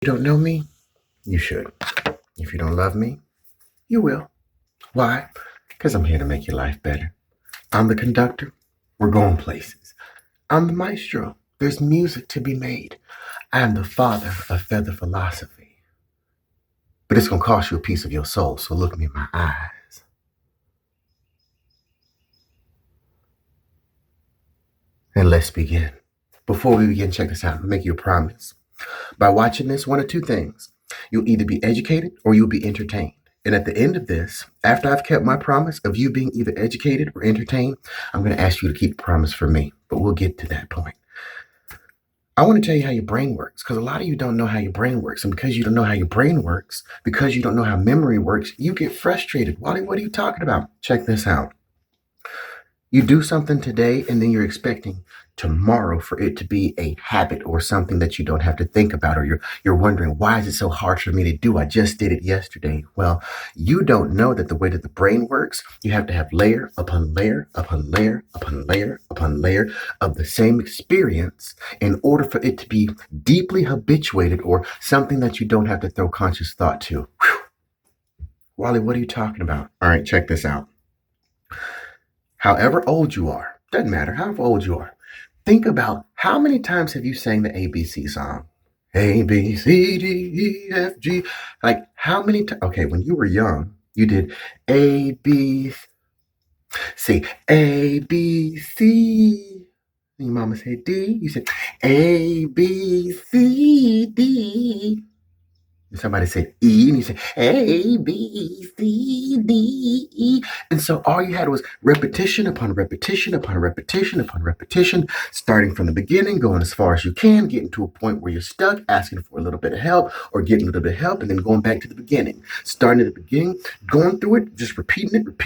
You don't know me? You should. If you don't love me, you will. Why? Because I'm here to make your life better. I'm the conductor. We're going places. I'm the maestro. There's music to be made. I am the father of feather philosophy. But it's going to cost you a piece of your soul, so look me in my eyes. And let's begin. Before we begin, check this out. I'll make you a promise. By watching this, one of two things. You'll either be educated or you'll be entertained. And at the end of this, after I've kept my promise of you being either educated or entertained, I'm going to ask you to keep the promise for me. But we'll get to that point. I want to tell you how your brain works, because a lot of you don't know how your brain works. And because you don't know how your brain works, because you don't know how memory works, you get frustrated. Wally, what are you talking about? Check this out. You do something today, and then you're expecting tomorrow for it to be a habit or something that you don't have to think about, or you're wondering, why is it so hard for me to do? I just did it yesterday. Well, you don't know that the way that the brain works, you have to have layer upon layer upon layer upon layer upon layer of the same experience in order for it to be deeply habituated or something that you don't have to throw conscious thought to. Whew. Wally, what are you talking about? All right, check this out. However old you are, doesn't matter, however old you are, think about how many times have you sang the ABC song? A, B, C, D, E, F, G. Like how many times? Okay, when you were young, you did A, B, C, A, B, C. And your mama said D. You said A, B, C, D. Somebody said E, and you said A, B, C, D, E. And so all you had was repetition upon repetition upon repetition upon repetition, starting from the beginning, going as far as you can, getting to a point where you're stuck, asking for a little bit of help, or getting a little bit of help, and then going back to the beginning. Starting at the beginning, going through it, just repeating it,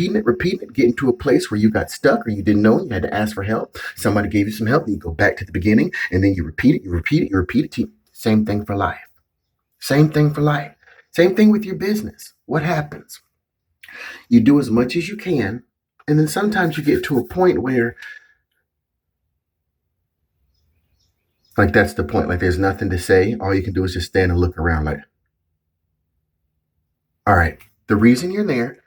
getting to a place where you got stuck or you didn't know, you had to ask for help. Somebody gave you some help, and you go back to the beginning, and then you repeat it. Same thing for life. Same thing for life. Same thing with your business. What happens? You do as much as you can, and then sometimes you get to a point where, like, that's the point. Like, there's nothing to say. All you can do is just stand and look around like, all right, the reason you're there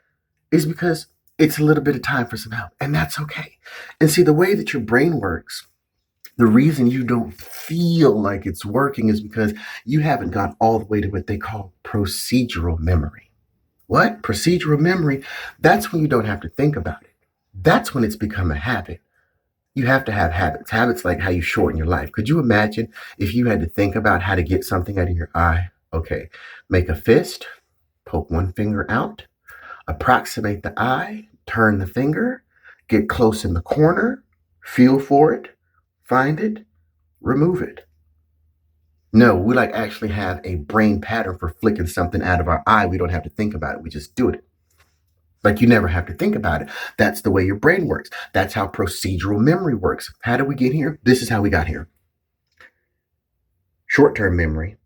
is because it's a little bit of time for some help, and that's okay. And see, the way that your brain works, the reason you don't feel like it's working is because you haven't gone all the way to what they call procedural memory. What? Procedural memory? That's when you don't have to think about it. That's when it's become a habit. You have to have habits. Habits like how you shorten your life. Could you imagine if you had to think about how to get something out of your eye? Okay, make a fist, poke one finger out, approximate the eye, turn the finger, get close in the corner, feel for it, find it, remove it. No, we like actually have a brain pattern for flicking something out of our eye. We don't have to think about it. We just do it. Like you never have to think about it. That's the way your brain works. That's how procedural memory works. How did we get here? This is how we got here. Short-term memory,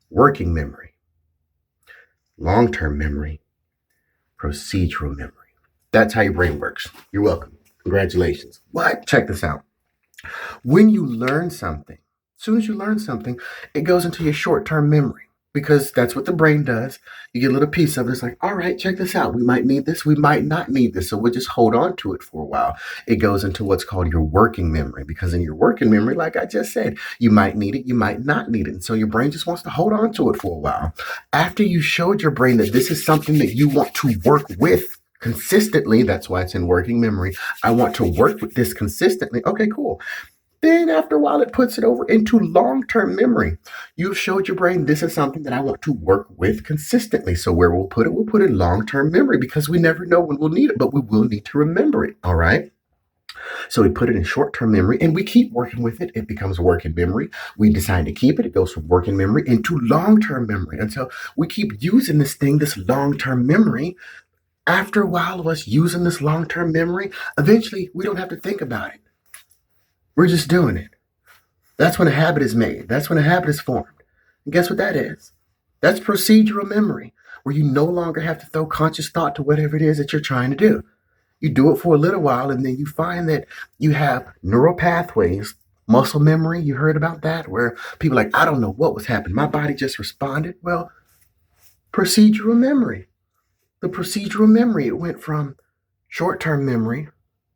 working memory, long-term memory, procedural memory. That's how your brain works. You're welcome. Congratulations. What? Check this out. When you learn something, as soon as you learn something, it goes into your short-term memory because that's what the brain does. You get a little piece of it. It's like, all right, check this out. We might need this. We might not need this. So we'll just hold on to it for a while. It goes into what's called your working memory because in your working memory, like I just said, you might need it. You might not need it. And so your brain just wants to hold on to it for a while. After you showed your brain that this is something that you want to work with consistently, that's why it's in working memory. I want to work with this consistently. Okay, cool. Then after a while, it puts it over into long-term memory. You've showed your brain this is something that I want to work with consistently. So where we'll put it in long-term memory because we never know when we'll need it, but we will need to remember it, all right? So we put it in short-term memory and we keep working with it. It becomes working memory. We decide to keep it. It goes from working memory into long-term memory. And so we keep using this thing, this long-term memory. After a while of us using this long-term memory, eventually we don't have to think about it. We're just doing it. That's when a habit is made. That's when a habit is formed. And guess what that is? That's procedural memory, where you no longer have to throw conscious thought to whatever it is that you're trying to do. You do it for a little while, and then you find that you have neural pathways Muscle memory, you heard about that? Where people are like, I don't know what was happening. My body just responded. Well, procedural memory. The procedural memory, it went from short-term memory.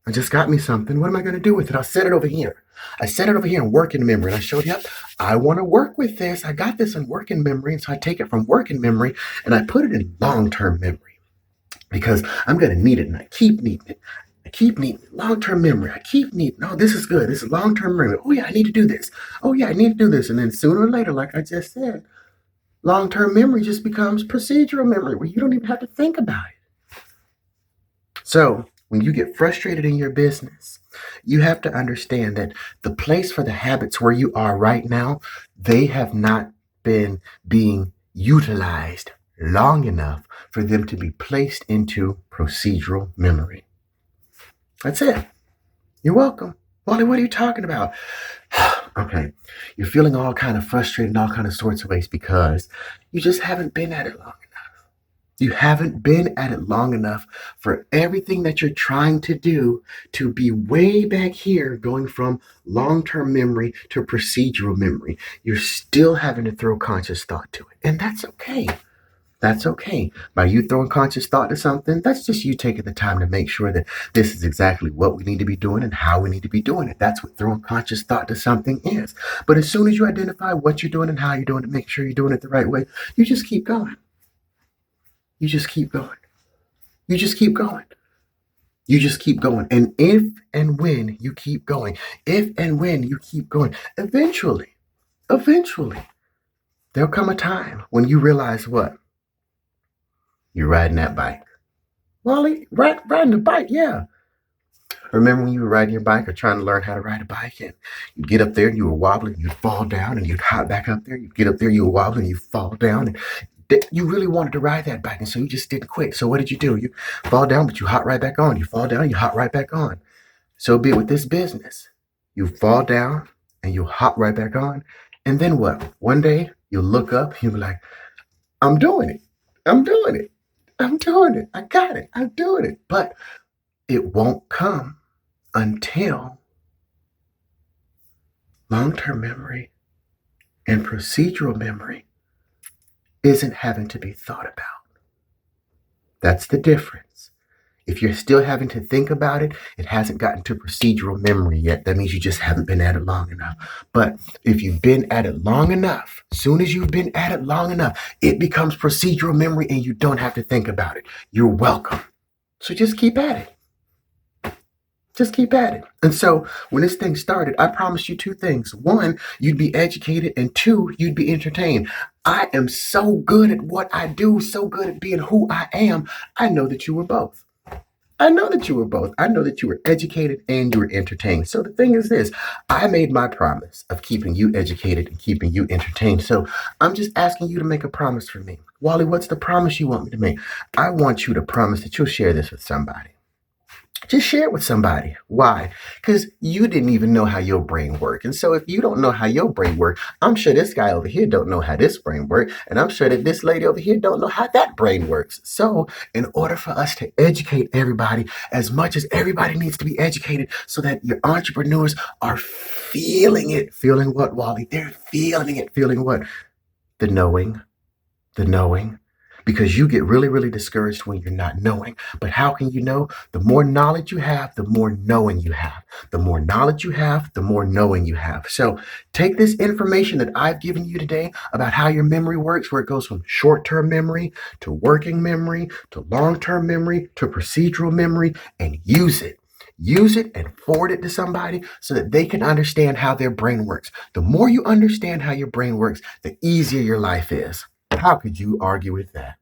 I just got me something. What am I going to do with it? I'll set it over here. I set it over here in working memory. And I showed, yep, I want to work with this. I got this in working memory. And so I take it from working memory and I put it in long-term memory because I'm going to need it. And I keep needing it. I keep needing it. Long-term memory. I keep needing, oh, this is good. This is long-term memory. Oh, yeah, I need to do this. Oh, yeah, I need to do this. And then sooner or later, like I just said, long-term memory just becomes procedural memory where you don't even have to think about it. So when you get frustrated in your business, you have to understand that the place for the habits where you are right now, they have not been being utilized long enough for them to be placed into procedural memory. That's it. You're welcome. Wally, what are you talking about? Okay, you're feeling all kind of frustrated in all kind of sorts of ways because you just haven't been at it long enough. You haven't been at it long enough for everything that you're trying to do to be way back here, going from long-term memory to procedural memory. You're still having to throw conscious thought to it, and that's okay. That's okay. By you throwing conscious thought to something, that's just you taking the time to make sure that this is exactly what we need to be doing and how we need to be doing it. That's what throwing conscious thought to something is. But as soon as you identify what you're doing and how you're doing it, make sure you're doing it the right way, you just keep going. You just keep going. You just keep going. You just keep going. And if and when you keep going, if and when you keep going, eventually, there'll come a time when you realize what? You're riding that bike. Wally, riding the bike, yeah. Remember when you were riding your bike or trying to learn how to ride a bike and you'd get up there and you were wobbling, you'd fall down and you'd hop back up there. You'd get up there, you were wobbling, you fall down. And you really wanted to ride that bike and so you just didn't quit. So what did you do? You fall down, but you hop right back on. You fall down, you hop right back on. So be it with this business. You fall down and you hop right back on. And then what? One day you'll look up and you'll be like, I'm doing it. I'm doing it. I'm doing it. I got it. I'm doing it. But it won't come until long-term memory and procedural memory isn't having to be thought about. That's the difference. If you're still having to think about it, it hasn't gotten to procedural memory yet. That means you just haven't been at it long enough. But if you've been at it long enough, as soon as you've been at it long enough, it becomes procedural memory and you don't have to think about it. You're welcome. So just keep at it. Just keep at it. And so when this thing started, I promised you two things. One, you'd be educated, and two, you'd be entertained. I am so good at what I do, so good at being who I am. I know that you were both. I know that you were both. I know that you were educated and you were entertained. So the thing is this, I made my promise of keeping you educated and keeping you entertained. So I'm just asking you to make a promise for me. Wally, what's the promise you want me to make? I want you to promise that you'll share this with somebody. Just share it with somebody. Why? Because you didn't even know how your brain worked. And so if you don't know how your brain works, I'm sure this guy over here don't know how this brain works. And I'm sure that this lady over here don't know how that brain works. So in order for us to educate everybody as much as everybody needs to be educated so that your entrepreneurs are feeling it. Feeling what, Wally? They're feeling it. Feeling what? The knowing. The knowing. Because you get really, really discouraged when you're not knowing. But how can you know? The more knowledge you have, the more knowing you have. The more knowledge you have, the more knowing you have. So take this information that I've given you today about how your memory works, where it goes from short-term memory to working memory to long-term memory to procedural memory, and use it. Use it and forward it to somebody so that they can understand how their brain works. The more you understand how your brain works, the easier your life is. How could you argue with that?